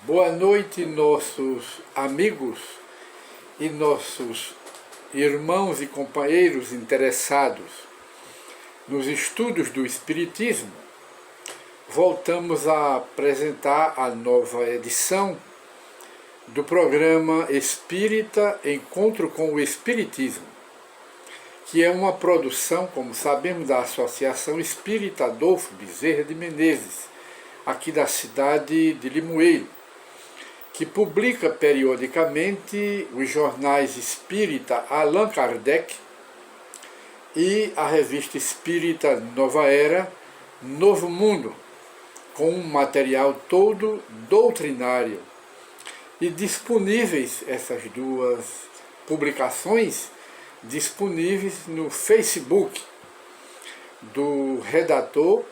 Boa noite, nossos amigos e nossos irmãos e companheiros interessados nos estudos do Espiritismo. Voltamos a apresentar a nova edição do programa Espírita Encontro com o Espiritismo, que é uma produção, como sabemos, da Associação Espírita Adolfo Bezerra de Menezes, aqui da cidade de Limoeiro, que publica periodicamente os jornais Espírita Allan Kardec e a revista Espírita Nova Era, Novo Mundo, com um material todo doutrinário. E disponíveis essas duas publicações, disponíveis no Facebook do redator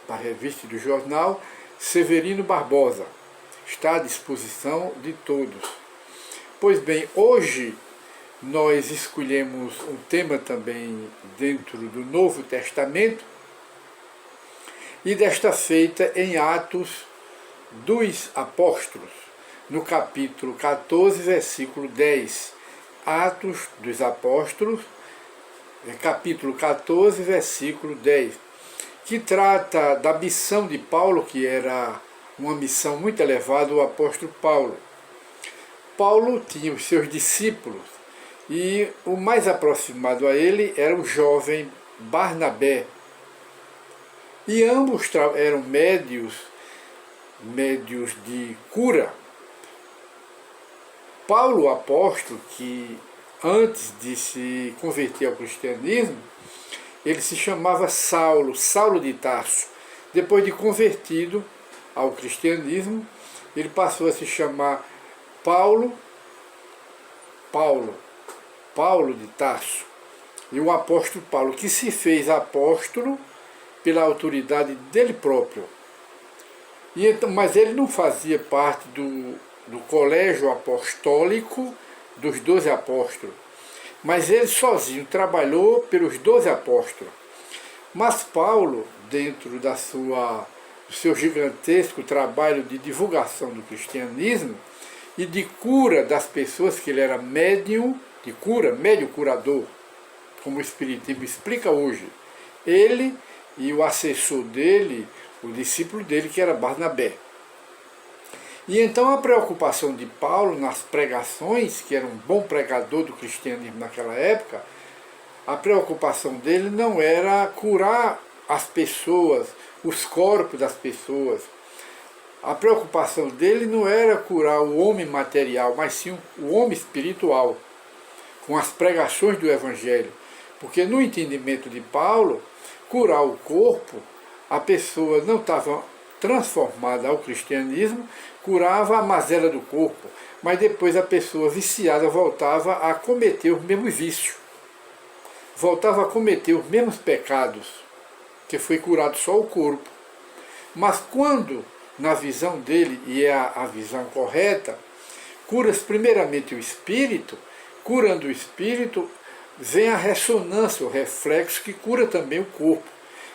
da revista e do jornal, Severino Barbosa. Está à disposição de todos. Pois bem, hoje nós escolhemos um tema também dentro do Novo Testamento, e desta feita em Atos dos Apóstolos, no capítulo 14, versículo 10. Atos dos Apóstolos, capítulo 14, versículo 10, que trata da missão de Paulo, que era uma missão muito elevada, o apóstolo Paulo. Paulo tinha os seus discípulos, e o mais aproximado a ele era o jovem Barnabé. E ambos eram médios de cura. Paulo, o apóstolo, que antes de se converter ao cristianismo, ele se chamava Saulo de Tarso. Depois de convertido ao cristianismo, ele passou a se chamar Paulo de Tarso. E o apóstolo Paulo, que se fez apóstolo pela autoridade dele próprio. E então, mas ele não fazia parte do colégio apostólico dos 12 apóstolos, mas ele sozinho trabalhou pelos 12 apóstolos. Mas Paulo, dentro do seu gigantesco trabalho de divulgação do cristianismo e de cura das pessoas, que ele era médium de cura, médium curador, como o Espiritismo explica hoje, ele e o assessor dele, o discípulo dele, que era Barnabé. E então a preocupação de Paulo nas pregações, que era um bom pregador do cristianismo naquela época, a preocupação dele não era curar as pessoas, os corpos das pessoas. A preocupação dele não era curar o homem material, mas sim o homem espiritual, com as pregações do Evangelho. Porque no entendimento de Paulo, curar o corpo, a pessoa não estava transformada ao cristianismo, curava a mazela do corpo, mas depois a pessoa viciada voltava a cometer os mesmos vícios, voltava a cometer os mesmos pecados, que foi curado só o corpo. Mas quando, na visão dele, e é a visão correta, curas primeiramente o espírito, curando o espírito, vem a ressonância, o reflexo, que cura também o corpo.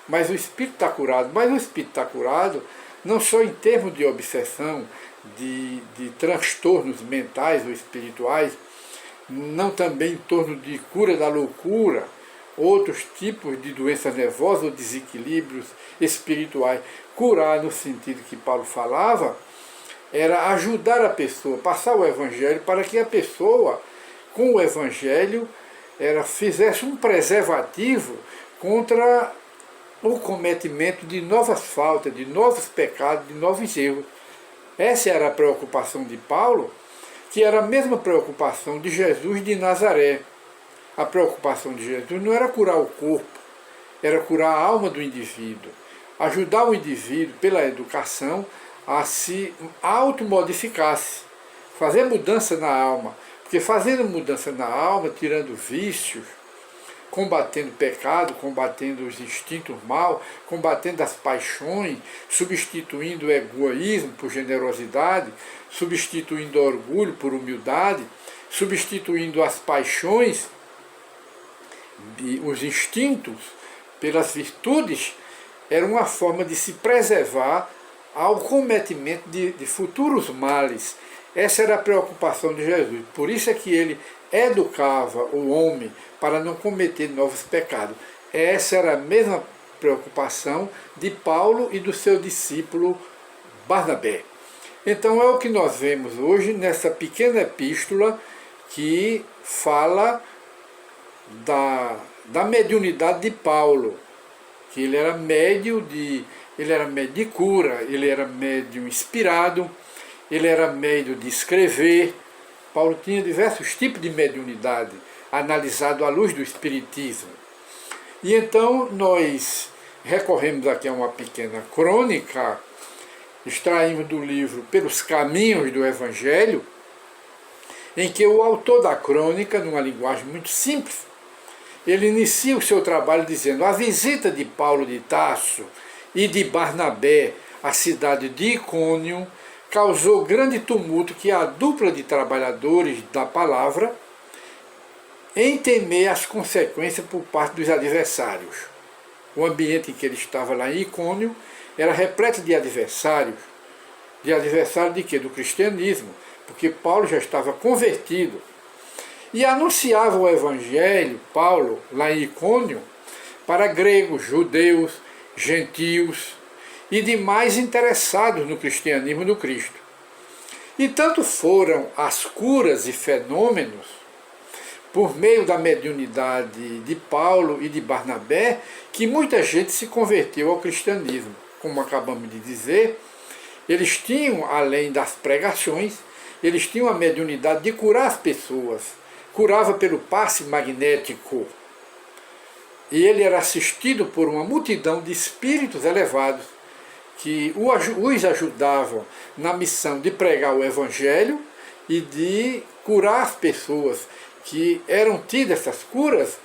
Mas o espírito está curado. Mas o espírito está curado não só em termos de obsessão, de transtornos mentais ou espirituais, não também em torno de cura da loucura, outros tipos de doenças nervosas ou desequilíbrios espirituais. Curar, no sentido que Paulo falava, era ajudar a pessoa, passar o Evangelho para que a pessoa, com o Evangelho, fizesse um preservativo contra o cometimento de novas faltas, de novos pecados, de novos erros. Essa era a preocupação de Paulo, que era a mesma preocupação de Jesus de Nazaré. A preocupação de Jesus não era curar o corpo, era curar a alma do indivíduo, ajudar o indivíduo, pela educação, a se automodificar-se, fazer mudança na alma. Porque fazendo mudança na alma, tirando vícios, combatendo o pecado, combatendo os instintos maus, combatendo as paixões, substituindo o egoísmo por generosidade, substituindo o orgulho por humildade, substituindo as paixões e os instintos pelas virtudes, era uma forma de se preservar ao cometimento de futuros males. Essa era a preocupação de Jesus. Por isso é que ele educava o homem para não cometer novos pecados. Essa era a mesma preocupação de Paulo e do seu discípulo Barnabé. Então é o que nós vemos hoje nessa pequena epístola que fala da mediunidade de Paulo, que ele era médium de cura, ele era médium inspirado, ele era médium de escrever. Paulo tinha diversos tipos de mediunidade, analisado à luz do Espiritismo. E então nós recorremos aqui a uma pequena crônica, extraímos do livro Pelos Caminhos do Evangelho, em que o autor da crônica, numa linguagem muito simples, ele inicia o seu trabalho dizendo: a visita de Paulo de Tarso e de Barnabé à cidade de Icônio causou grande tumulto que a dupla de trabalhadores da palavra em temer as consequências por parte dos adversários. O ambiente em que ele estava lá em Icônio era repleto de adversários. De adversário de quê? Do cristianismo, porque Paulo já estava convertido. E anunciava o evangelho, Paulo, lá em Icônio, para gregos, judeus, gentios e demais interessados no cristianismo do Cristo. E tanto foram as curas e fenômenos, por meio da mediunidade de Paulo e de Barnabé, que muita gente se converteu ao cristianismo. Como acabamos de dizer, eles tinham, além das pregações, eles tinham a mediunidade de curar as pessoas. Curava pelo passe magnético. E ele era assistido por uma multidão de espíritos elevados que os ajudavam na missão de pregar o evangelho e de curar as pessoas, que eram tidas essas curas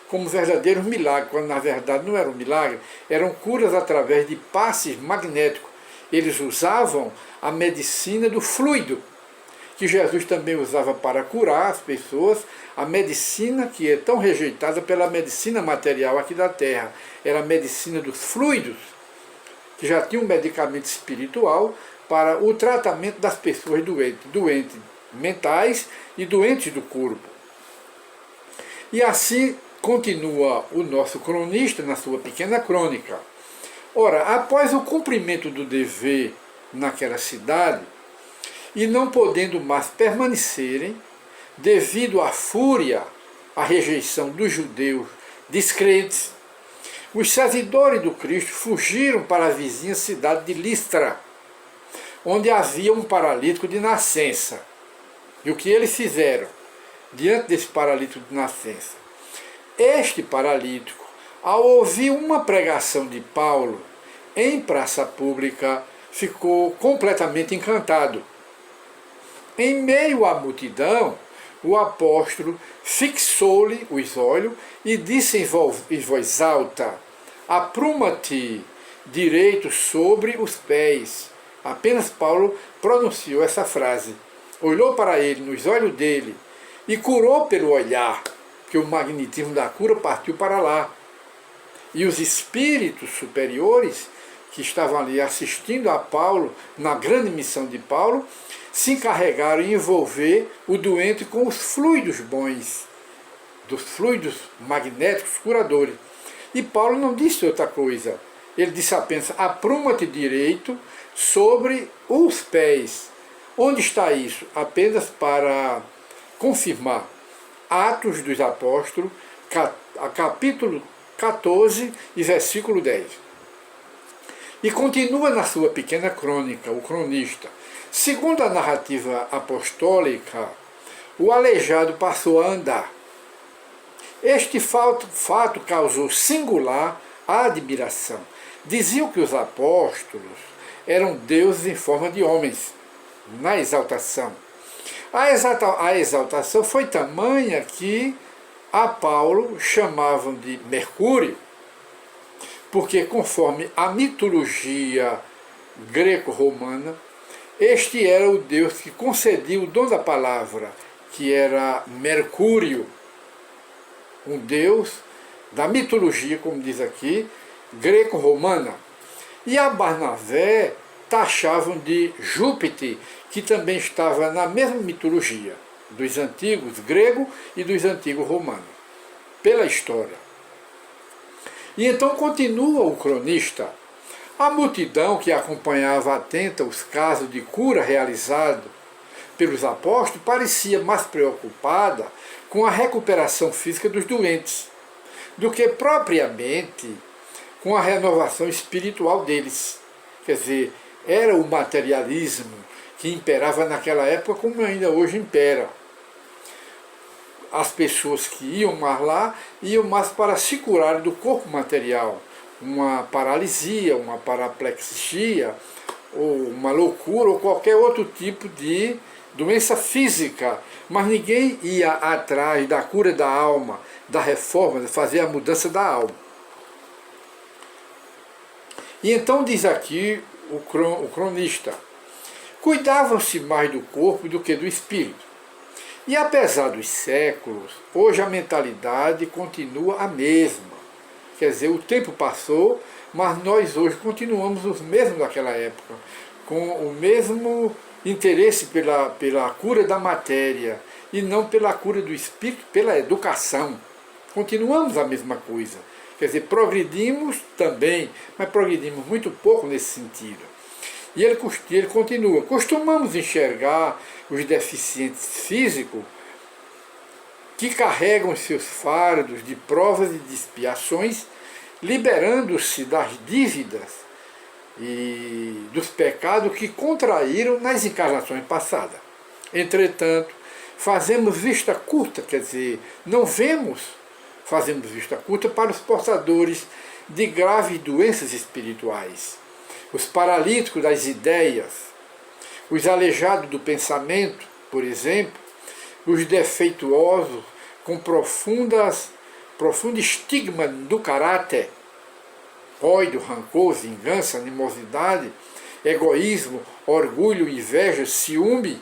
como verdadeiros milagres, quando na verdade não eram milagres, eram curas através de passes magnéticos. Eles usavam a medicina do fluido, que Jesus também usava para curar as pessoas, a medicina que é tão rejeitada pela medicina material aqui da Terra. Era a medicina dos fluidos, que já tinha um medicamento espiritual para o tratamento das pessoas doentes mentais e doentes do corpo. E assim continua o nosso cronista na sua pequena crônica. Ora, após o cumprimento do dever naquela cidade, e não podendo mais permanecerem, devido à fúria, à rejeição dos judeus descrentes, os servidores do Cristo fugiram para a vizinha cidade de Listra, onde havia um paralítico de nascença. E o que eles fizeram diante desse paralítico de nascença? Este paralítico, ao ouvir uma pregação de Paulo em praça pública, ficou completamente encantado. Em meio à multidão, o apóstolo fixou-lhe os olhos e disse em voz alta: apruma-te direito sobre os pés. Apenas Paulo pronunciou essa frase. Olhou para ele, nos olhos dele, e curou pelo olhar, que o magnetismo da cura partiu para lá. E os espíritos superiores, que estavam ali assistindo a Paulo, na grande missão de Paulo, se encarregaram de envolver o doente com os fluidos bons, dos fluidos magnéticos curadores. E Paulo não disse outra coisa. Ele disse apenas: apruma-te direito sobre os pés. Onde está isso? Apenas para confirmar. Atos dos Apóstolos, capítulo 14 e versículo 10. E continua na sua pequena crônica, o cronista. Segundo a narrativa apostólica, o aleijado passou a andar. Este fato causou singular admiração. Diziam que os apóstolos eram deuses em forma de homens, na exaltação. A exaltação foi tamanha que a Paulo chamavam de Mercúrio, porque conforme a mitologia greco-romana, este era o Deus que concedia o dom da palavra, que era Mercúrio, um Deus da mitologia, como diz aqui, greco-romana. E a Barnabé taxavam de Júpiter, que também estava na mesma mitologia dos antigos gregos e dos antigos romanos, pela história. E então continua o cronista: a multidão que acompanhava atenta os casos de cura realizados pelos apóstolos parecia mais preocupada com a recuperação física dos doentes do que propriamente com a renovação espiritual deles. Quer dizer, era o materialismo que imperava naquela época, como ainda hoje impera. As pessoas que iam mais lá, iam mais para se curar do corpo material, uma paralisia, uma paraplexia, ou uma loucura, ou qualquer outro tipo de doença física, mas ninguém ia atrás da cura da alma, da reforma, de fazer a mudança da alma. E então diz aqui o cronista: cuidavam-se mais do corpo do que do espírito. E apesar dos séculos, hoje a mentalidade continua a mesma. Quer dizer, o tempo passou, mas nós hoje continuamos os mesmos daquela época, com o mesmo interesse pela cura da matéria e não pela cura do espírito, pela educação. Continuamos a mesma coisa. Quer dizer, progredimos também, mas progredimos muito pouco nesse sentido. E ele continua: costumamos enxergar os deficientes físicos que carregam seus fardos de provas e de expiações, liberando-se das dívidas e dos pecados que contraíram nas encarnações passadas. Entretanto, fazemos vista curta, quer dizer, não vemos, fazemos vista curta para os portadores de graves doenças espirituais, os paralíticos das ideias, os aleijados do pensamento, por exemplo, os defeituosos com profundo estigma do caráter, ódio, rancor, vingança, animosidade, egoísmo, orgulho, inveja, ciúme,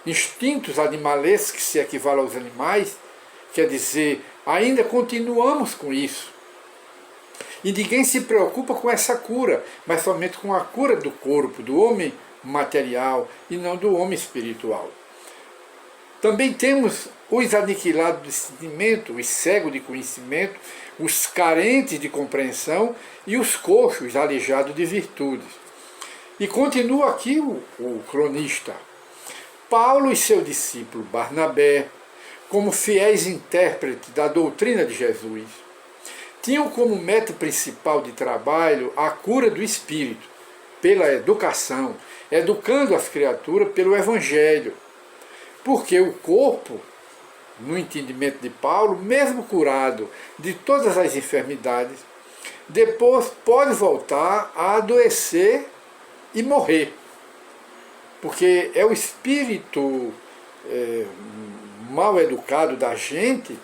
instintos animalescos que se equivalem aos animais. Quer dizer, ainda continuamos com isso. E ninguém se preocupa com essa cura, mas somente com a cura do corpo, do homem material e não do homem espiritual. Também temos os aniquilados de sentimento, os cegos de conhecimento, os carentes de compreensão e os coxos aleijados de virtudes. E continua aqui o cronista: Paulo e seu discípulo Barnabé, como fiéis intérpretes da doutrina de Jesus, tinham como meta principal de trabalho a cura do espírito, pela educação, educando as criaturas pelo Evangelho. Porque o corpo, no entendimento de Paulo, mesmo curado de todas as enfermidades, depois pode voltar a adoecer e morrer. Porque é o espírito mal educado da gente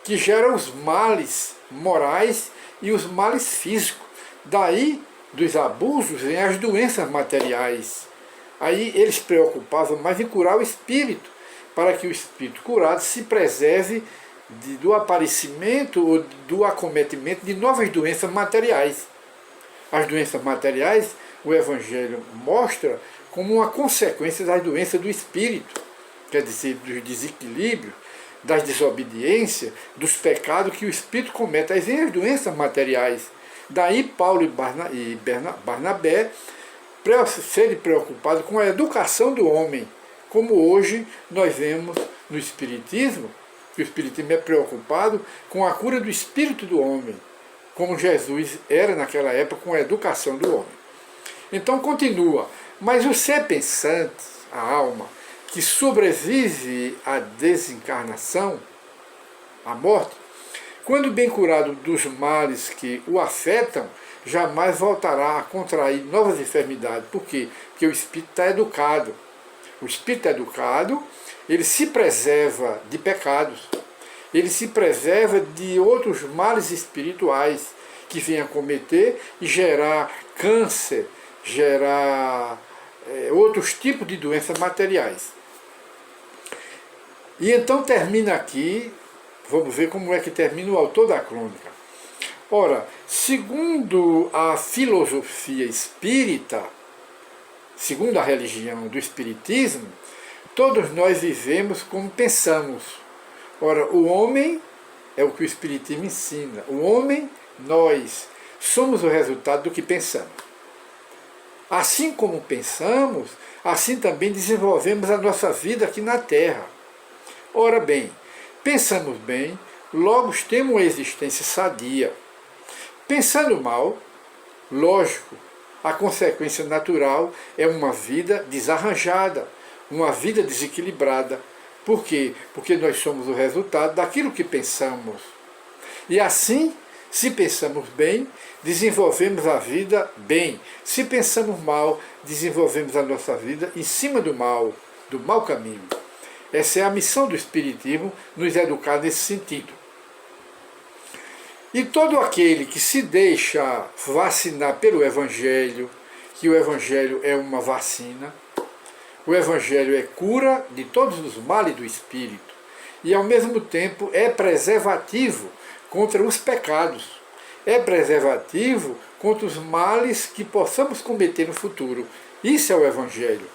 que gera os males morais e os males físicos. Daí, dos abusos, vêm as doenças materiais. Aí eles preocupavam mais em curar o espírito, para que o espírito curado se preserve do aparecimento ou do acometimento de novas doenças materiais. As doenças materiais, o Evangelho mostra como uma consequência das doenças do espírito, quer dizer, dos desequilíbrios, das desobediências, dos pecados que o espírito comete. Aí vem as doenças materiais. Daí Paulo e Barnabé serem preocupados com a educação do homem, como hoje nós vemos no Espiritismo, que o Espiritismo é preocupado com a cura do espírito do homem, como Jesus era naquela época com a educação do homem. Então continua: mas o ser pensante, a alma, que sobrevive à desencarnação, à morte, quando bem curado dos males que o afetam, jamais voltará a contrair novas enfermidades. Por quê? Porque o espírito está educado. O espírito educado, ele se preserva de pecados, ele se preserva de outros males espirituais que vêm a cometer e gerar câncer, gerar outros tipos de doenças materiais. E então termina aqui, vamos ver como é que termina o autor da crônica. Ora, segundo a filosofia espírita, segundo a religião do Espiritismo, todos nós vivemos como pensamos. Ora, o homem é o que o Espiritismo ensina. O homem, nós, somos o resultado do que pensamos. Assim como pensamos, assim também desenvolvemos a nossa vida aqui na Terra. Ora bem, pensamos bem, logo temos uma existência sadia. Pensando mal, lógico, a consequência natural é uma vida desarranjada, uma vida desequilibrada. Por quê? Porque nós somos o resultado daquilo que pensamos. E assim, se pensamos bem, desenvolvemos a vida bem. Se pensamos mal, desenvolvemos a nossa vida em cima do mau caminho. Essa é a missão do Espiritismo, nos educar nesse sentido. E todo aquele que se deixa vacinar pelo Evangelho, que o Evangelho é uma vacina, o Evangelho é cura de todos os males do espírito e, ao mesmo tempo, é preservativo contra os pecados, é preservativo contra os males que possamos cometer no futuro. Isso é o Evangelho.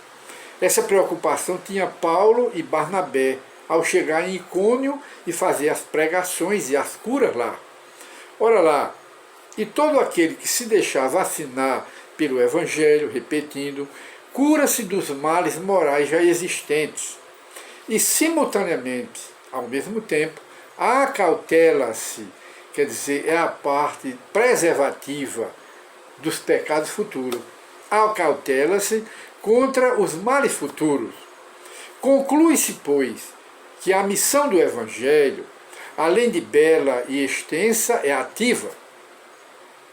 Essa preocupação tinha Paulo e Barnabé ao chegar em Icônio e fazer as pregações e as curas lá. Ora lá, e todo aquele que se deixar vacinar pelo Evangelho, repetindo, cura-se dos males morais já existentes e, simultaneamente, ao mesmo tempo, acautela-se, quer dizer, é a parte preservativa dos pecados futuros, acautela-se contra os males futuros. Conclui-se, pois, que a missão do Evangelho, além de bela e extensa, é ativa,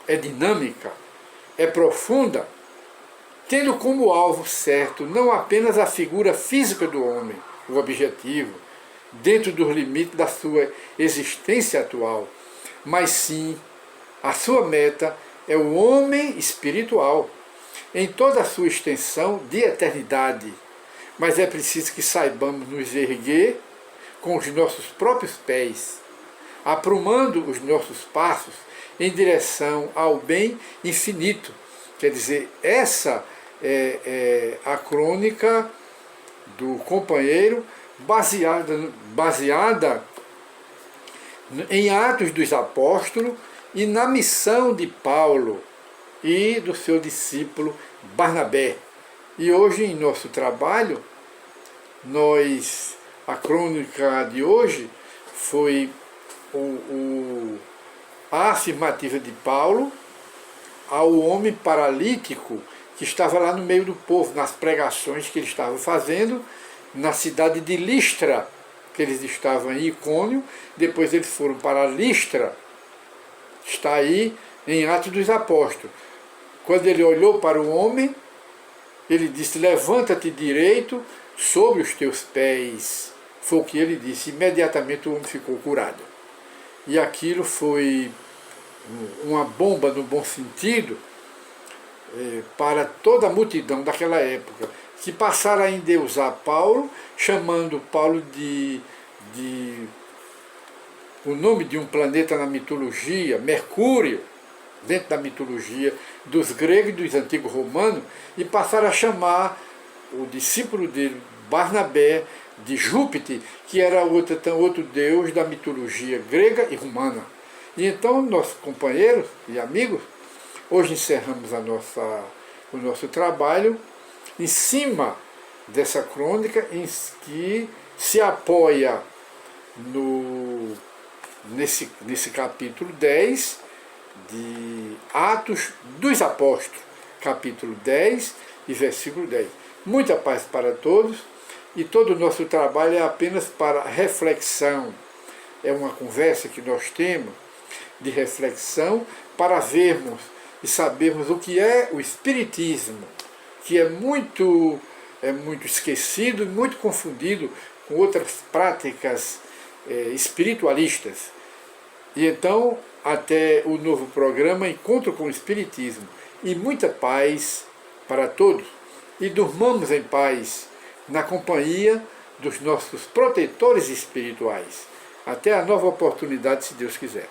é dinâmica, é profunda, tendo como alvo certo não apenas a figura física do homem, o objetivo, dentro dos limites da sua existência atual, mas sim, a sua meta é o homem espiritual, em toda a sua extensão de eternidade. Mas é preciso que saibamos nos erguer com os nossos próprios pés, aprumando os nossos passos em direção ao bem infinito. Quer dizer, essa é a crônica do companheiro baseada em Atos dos Apóstolos e na missão de Paulo e do seu discípulo Barnabé. E hoje, em nosso trabalho, a crônica de hoje foi a afirmativa de Paulo ao homem paralítico que estava lá no meio do povo, nas pregações que ele estava fazendo, na cidade de Listra, que eles estavam em Icônio, depois eles foram para Listra, está aí em Atos dos Apóstolos. Quando ele olhou para o homem, ele disse: levanta-te direito sobre os teus pés. Foi o que ele disse. Imediatamente o homem ficou curado. E aquilo foi uma bomba no bom sentido para toda a multidão daquela época, que passaram a endeusar Paulo, chamando Paulo de o nome de um planeta na mitologia, Mercúrio, dentro da mitologia dos gregos e dos antigos romanos, e passaram a chamar o discípulo dele, Barnabé, de Júpiter, que era outro deus da mitologia grega e romana. E então, nossos companheiros e amigos, hoje encerramos o nosso trabalho em cima dessa crônica em que se apoia nesse capítulo 10 de Atos dos Apóstolos, capítulo 10 e versículo 10. Muita paz para todos, e todo o nosso trabalho é apenas para reflexão. É uma conversa que nós temos de reflexão para vermos e sabermos o que é o Espiritismo, que é muito esquecido e muito confundido com outras práticas espiritualistas. E então, até o novo programa Encontro com o Espiritismo. E muita paz para todos. E durmamos em paz na companhia dos nossos protetores espirituais. Até a nova oportunidade, se Deus quiser.